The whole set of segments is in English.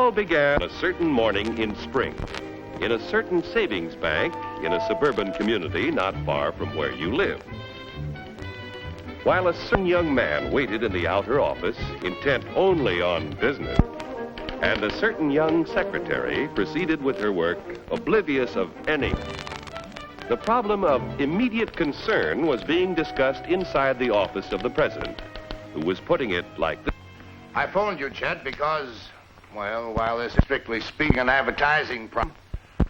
all began a certain morning in spring, in a certain savings bank in a suburban community not far from where you live. While a certain young man waited in the outer office, intent only on business, and a certain young secretary proceeded with her work, oblivious of any. The problem of immediate concern was being discussed inside the office of the president, who was putting it like this. I phoned you, Chet, because, well, while this is strictly speaking an advertising problem,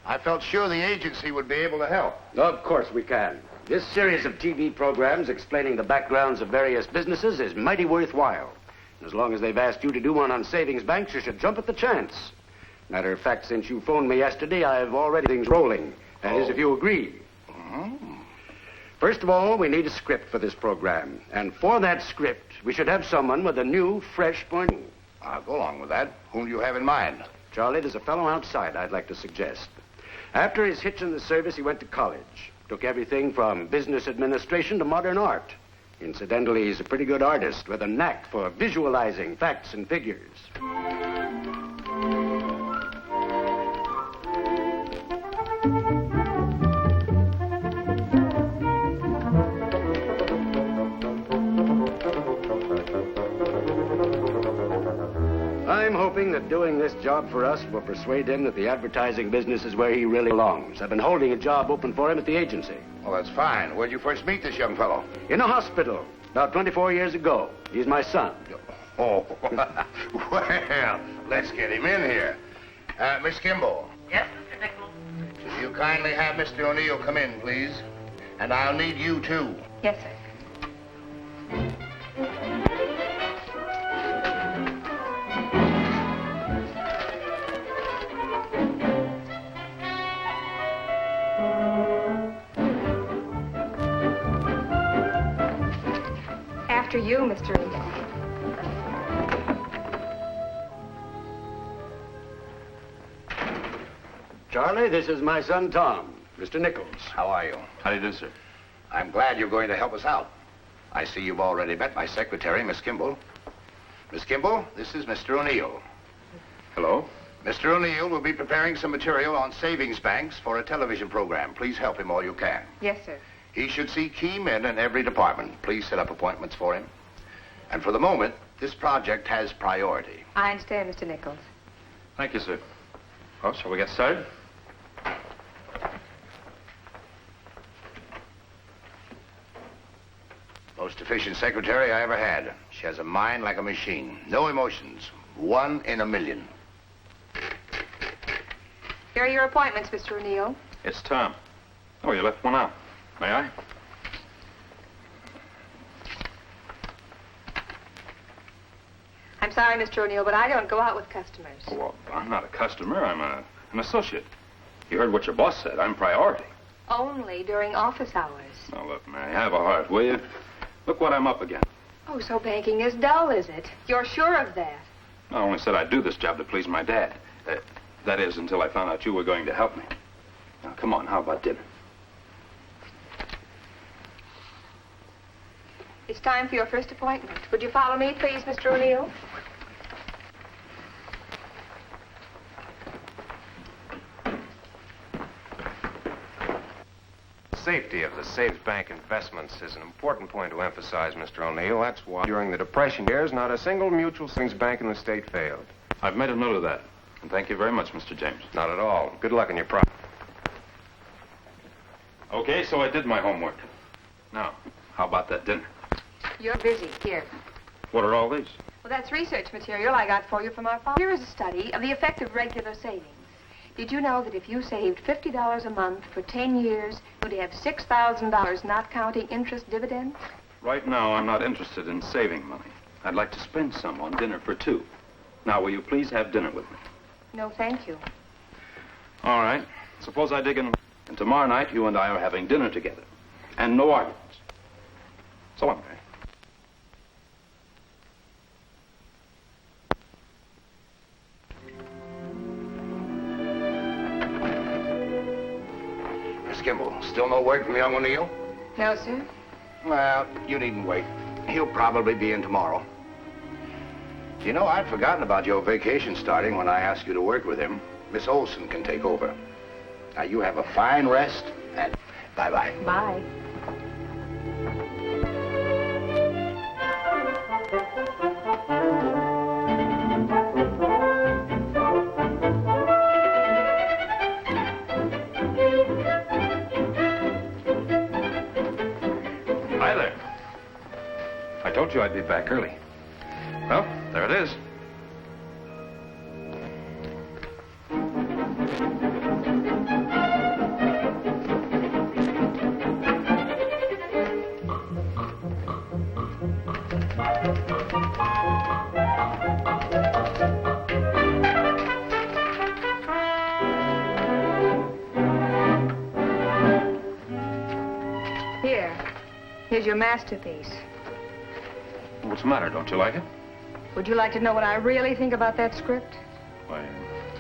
I felt sure the agency would be able to help. Of course we can. This series of TV programs explaining the backgrounds of various businesses is mighty worthwhile. And as long as they've asked you to do one on savings banks, you should jump at the chance. Matter of fact, since you phoned me yesterday, I've already things rolling. That is, if you agree. First of all, we need a script for this program. And for that script, we should have someone with a new, fresh point of view. I'll go along with that. Whom do you have in mind? Charlie, there's a fellow outside I'd like to suggest. After his hitch in the service, he went to college. Took everything from business administration to modern art. Incidentally, he's a pretty good artist with a knack for visualizing facts and figures. I'm hoping that doing this job for us will persuade him that the advertising business is where he really belongs. I've been holding a job open for him at the agency. Well, that's fine. Where'd you first meet this young fellow? In a hospital, about 24 years ago. He's my son. Oh, well, let's get him in here. Miss Kimball. Yes, Mr. Nichols? Will you kindly have Mr. O'Neill come in, please? And I'll need you, too. Yes, sir. After you, Mr. O'Neill. Charlie, this is my son, Tom. Mr. Nichols. How are you? How do you do, sir? I'm glad you're going to help us out. I see you've already met my secretary, Miss Kimball. Miss Kimball, this is Mr. O'Neill. Hello? Mr. O'Neill will be preparing some material on savings banks for a television program. Please help him all you can. Yes, sir. He should see key men in every department. Please set up appointments for him. And for the moment, this project has priority. I understand, Mr. Nichols. Thank you, sir. Well, shall we get started? Most efficient secretary I ever had. She has a mind like a machine. No emotions. 1 in a million. Here are your appointments, Mr. O'Neill. It's Tom. Oh, you left one out. May I? I'm sorry, Mr. O'Neill, but I don't go out with customers. Well, I'm not a customer. I'm an associate. You heard what your boss said. I'm priority. Only during office hours. Now, look, Mary, have a heart, will you? Look what I'm up against. Oh, so banking is dull, is it? You're sure of that? I only said I'd do this job to please my dad. That is, until I found out you were going to help me. Now, come on, how about dinner? It's time for your first appointment. Would you follow me, please, Mr. O'Neill? Safety of the Saves Bank investments is an important point to emphasize, Mr. O'Neill. That's why during the Depression years, not a single mutual savings bank in the state failed. I've made a note of that. And thank you very much, Mr. James. Not at all. Good luck in your project. Okay, so I did my homework. Now, how about that dinner? You're busy. Here. What are all these? Well, that's research material I got for you from our father. Here is a study of the effect of regular savings. Did you know that if you saved $50 a month for 10 years, you'd have $6,000 not counting interest dividends? Right now, I'm not interested in saving money. I'd like to spend some on dinner for two. Now, will you please have dinner with me? No, thank you. All right. Suppose I dig in. And tomorrow night, you and I are having dinner together. And no arguments. So long, Mary. Miss Kimball, still no word from young O'Neill? No, sir. Well, you needn't wait. He'll probably be in tomorrow. You know, I'd forgotten about your vacation starting when I asked you to work with him. Miss Olson can take over. Now, you have a fine rest, and bye-bye. Bye. Hi there. I told you I'd be back early. Well, there it is. Here's your masterpiece. What's the matter? Don't you like it? Would you like to know what I really think about that script? Why,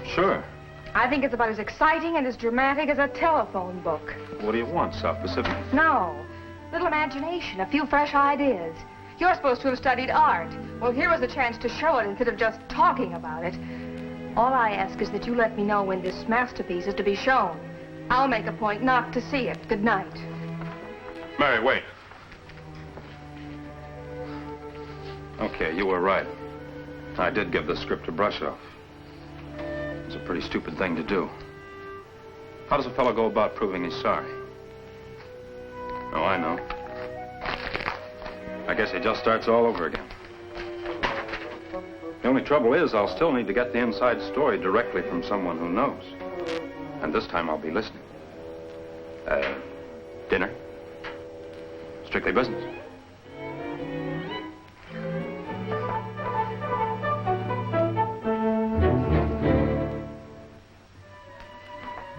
sure. I think it's about as exciting and as dramatic as a telephone book. What do you want, South Pacific? No. Little imagination, a few fresh ideas. You're supposed to have studied art. Well, here was a chance to show it instead of just talking about it. All I ask is that you let me know when this masterpiece is to be shown. I'll make a point not to see it. Good night. Mary, wait. Okay, you were right. I did give the script a brush off. It's a pretty stupid thing to do. How does a fellow go about proving he's sorry? Oh, I know. I guess he just starts all over again. The only trouble is I'll still need to get the inside story directly from someone who knows. And this time I'll be listening. Dinner? Strictly business.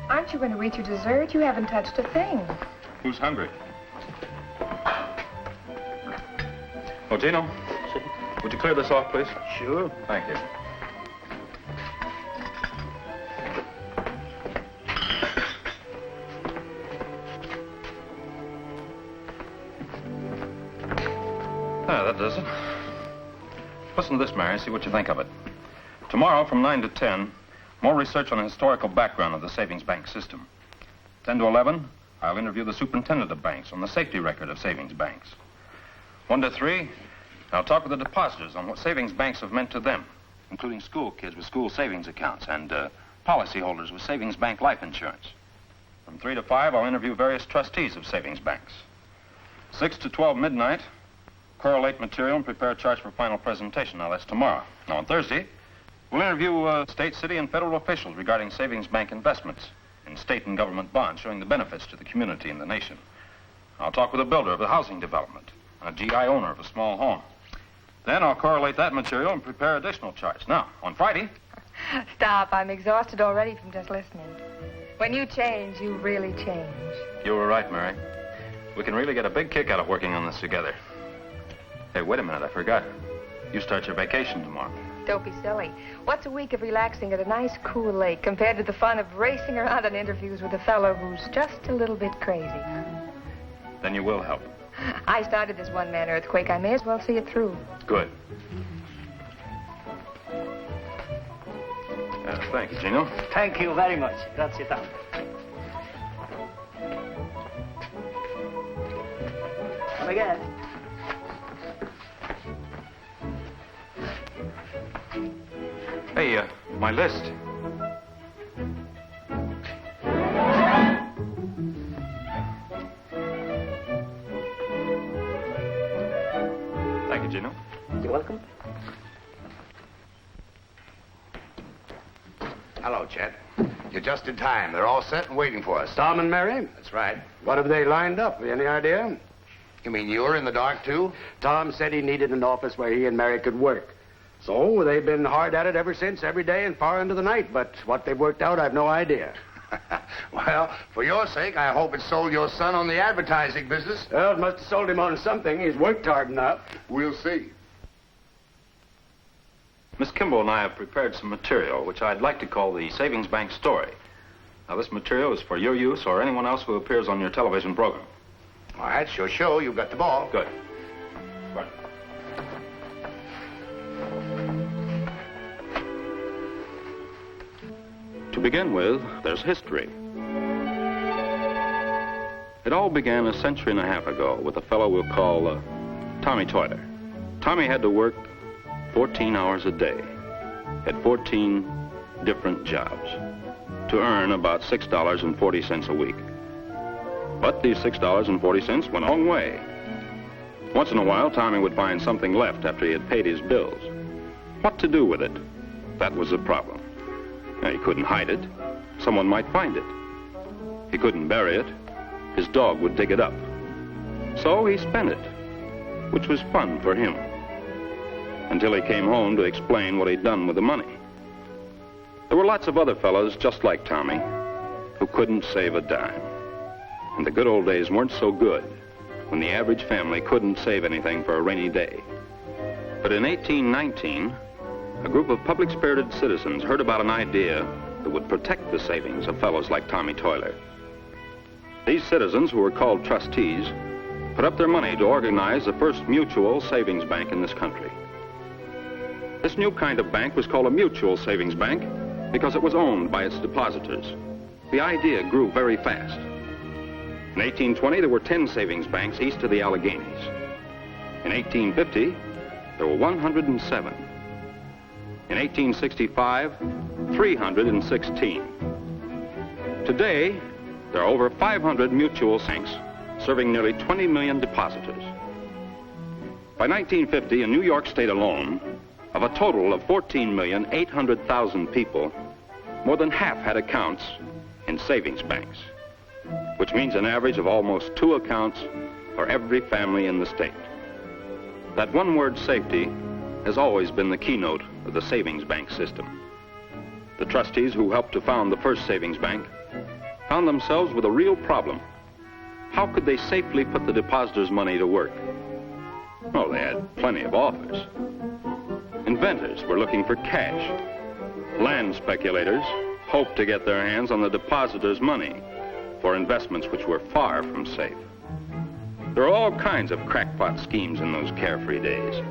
Aren't you going to eat your dessert? You haven't touched a thing. Who's hungry? Oh, Gino, would you clear this off, please? Sure. Thank you. That does it. Listen to this, Mary, see what you think of it. Tomorrow from 9 to 10, more research on the historical background of the savings bank system. 10 to 11, I'll interview the superintendent of banks on the safety record of savings banks. 1 to 3, I'll talk with the depositors on what savings banks have meant to them, including school kids with school savings accounts and policyholders with savings bank life insurance. From 3 to 5, I'll interview various trustees of savings banks. 6 to 12 midnight, correlate material and prepare a charge for final presentation. Now, that's tomorrow. Now, on Thursday, we'll interview state, city, and federal officials regarding savings bank investments in state and government bonds, showing the benefits to the community and the nation. I'll talk with a builder of a housing development and a GI owner of a small home. Then I'll correlate that material and prepare additional charts. Now, on Friday... Stop. I'm exhausted already from just listening. When you change, you really change. You were right, Mary. We can really get a big kick out of working on this together. Hey, wait a minute, I forgot. You start your vacation tomorrow. Don't be silly. What's a week of relaxing at a nice, cool lake compared to the fun of racing around on interviews with a fellow who's just a little bit crazy? Then you will help. I started this one-man earthquake. I may as well see it through. Good. Thank you, Gino. Thank you very much. Grazie tanto. Come again. Hey, my list. Thank you, Gino. You're welcome. Hello, Chet. You're just in time. They're all set and waiting for us. Tom and Mary? That's right. What have they lined up? Any idea? You mean you're in the dark, too? Tom said he needed an office where he and Mary could work. So they've been hard at it ever since, every day and far into the night. But what they've worked out, I've no idea. Well, for your sake, I hope it sold your son on the advertising business. Well, it must have sold him on something. He's worked hard enough. We'll see. Miss Kimball and I have prepared some material, which I'd like to call the Savings Bank Story. Now, this material is for your use or anyone else who appears on your television program. All right, sure show. You've got the ball. Good. To begin with, there's history. It all began a century and a half ago with a fellow we'll call Tommy Toiler. Tommy had to work 14 hours a day at 14 different jobs to earn about $6.40 a week. But these $6.40 went a long way. Once in a while, Tommy would find something left after he had paid his bills. What to do with it? That was the problem. Now, he couldn't hide it. Someone might find it. He couldn't bury it. His dog would dig it up. So he spent it, which was fun for him, until he came home to explain what he'd done with the money. There were lots of other fellows just like Tommy who couldn't save a dime. And the good old days weren't so good when the average family couldn't save anything for a rainy day. But in 1819, a group of public-spirited citizens heard about an idea that would protect the savings of fellows like Tommy Toiler. These citizens, who were called trustees, put up their money to organize the first mutual savings bank in this country. This new kind of bank was called a mutual savings bank because it was owned by its depositors. The idea grew very fast. In 1820, there were 10 savings banks east of the Alleghenies. In 1850, there were 107. In 1865, 316. Today, there are over 500 mutual banks serving nearly 20 million depositors. By 1950, in New York State alone, of a total of 14,800,000 people, more than half had accounts in savings banks, which means an average of almost 2 accounts for every family in the state. That one word, safety, has always been the keynote of the savings bank system. The trustees who helped to found the first savings bank found themselves with a real problem. How could they safely put the depositors' money to work? Well, they had plenty of offers. Inventors were looking for cash. Land speculators hoped to get their hands on the depositors' money for investments which were far from safe. There were all kinds of crackpot schemes in those carefree days.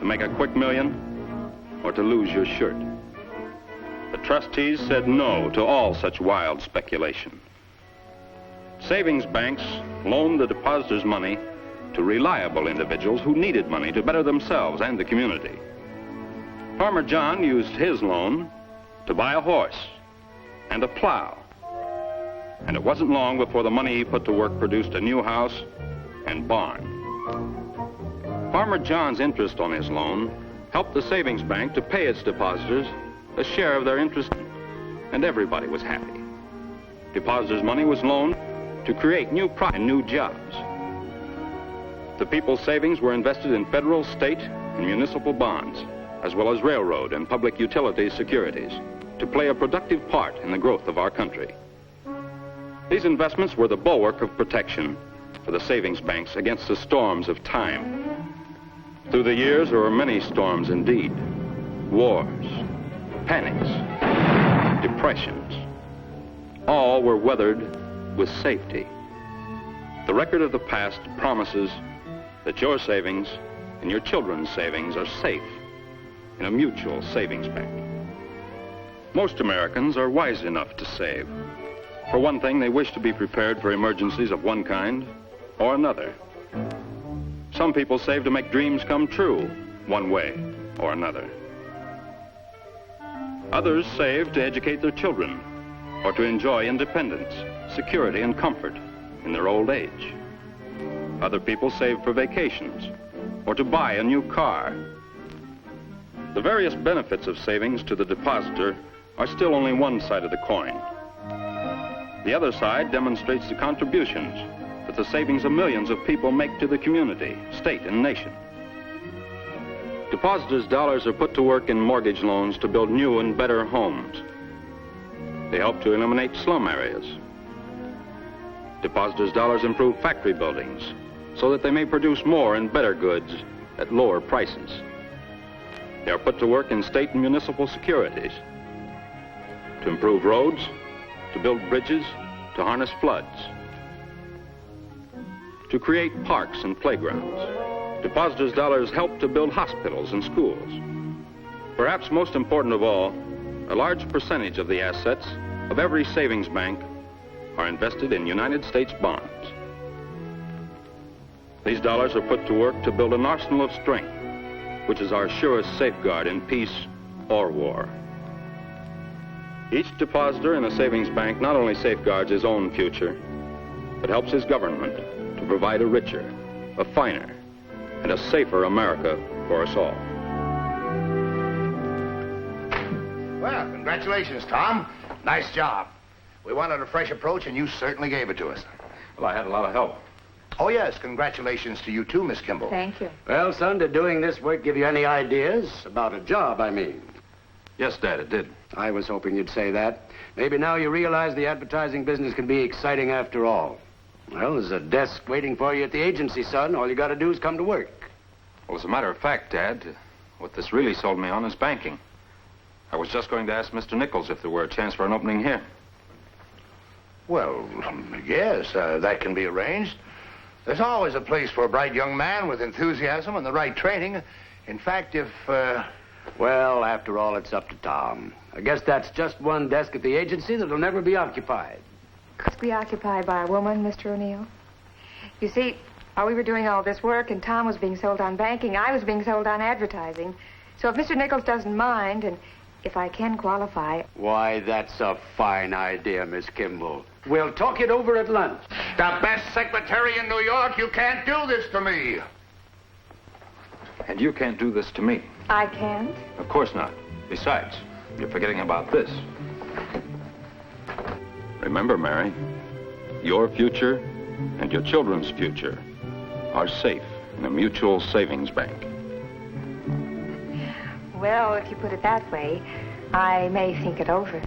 To make a quick million or to lose your shirt. The trustees said no to all such wild speculation. Savings banks loaned the depositors' money to reliable individuals who needed money to better themselves and the community. Farmer John used his loan to buy a horse and a plow. And it wasn't long before the money he put to work produced a new house and barn. Farmer John's interest on his loan helped the savings bank to pay its depositors a share of their interest, and everybody was happy. Depositors' money was loaned to create new products and new jobs. The people's savings were invested in federal, state, and municipal bonds, as well as railroad and public utilities securities, to play a productive part in the growth of our country. These investments were the bulwark of protection for the savings banks against the storms of time. Through the years, there were many storms indeed. Wars, panics, depressions. All were weathered with safety. The record of the past promises that your savings and your children's savings are safe in a mutual savings bank. Most Americans are wise enough to save. For one thing, they wish to be prepared for emergencies of one kind or another. Some people save to make dreams come true, one way or another. Others save to educate their children or to enjoy independence, security, and comfort in their old age. Other people save for vacations or to buy a new car. The various benefits of savings to the depositor are still only one side of the coin. The other side demonstrates the contributions that the savings of millions of people make to the community, state, and nation. Depositors' dollars are put to work in mortgage loans to build new and better homes. They help to eliminate slum areas. Depositors' dollars improve factory buildings so that they may produce more and better goods at lower prices. They are put to work in state and municipal securities to improve roads, to build bridges, to harness floods, to create parks and playgrounds. Depositors' dollars help to build hospitals and schools. Perhaps most important of all, A large percentage of the assets of every savings bank are invested in United States bonds. These dollars are put to work to build an arsenal of strength, which is our surest safeguard in peace or war. Each depositor in a savings bank not only safeguards his own future, but helps his government to provide a richer, a finer, and a safer America for us all. Well, congratulations, Tom. Nice job. We wanted a fresh approach, and you certainly gave it to us. Well, I had a lot of help. Oh, yes, congratulations to you, too, Miss Kimball. Thank you. Well, son, did doing this work give you any ideas about a job, I mean? Yes, Dad, it did. I was hoping you'd say that. Maybe now you realize the advertising business can be exciting after all. Well, there's a desk waiting for you at the agency, son. All you got to do is come to work. Well, as a matter of fact, Dad, what this really sold me on is banking. I was just going to ask Mr. Nichols if there were a chance for an opening here. Well, yes, that can be arranged. There's always a place for a bright young man with enthusiasm and the right training. In fact, if, Well, after all, it's up to Tom. I guess that's just one desk at the agency that'll never be occupied. Could be occupied by a woman, Mr. O'Neill. You see, while we were doing all this work and Tom was being sold on banking, I was being sold on advertising. So if Mr. Nichols doesn't mind, and if I can qualify... Why, that's a fine idea, Miss Kimball. We'll talk it over at lunch. the best secretary in New York, you can't do this to me. And you can't do this to me. I can't? Of course not. Besides, you're forgetting about this. Remember, Mary, your future and your children's future are safe in a mutual savings bank. Well, if you put it that way, I may think it over.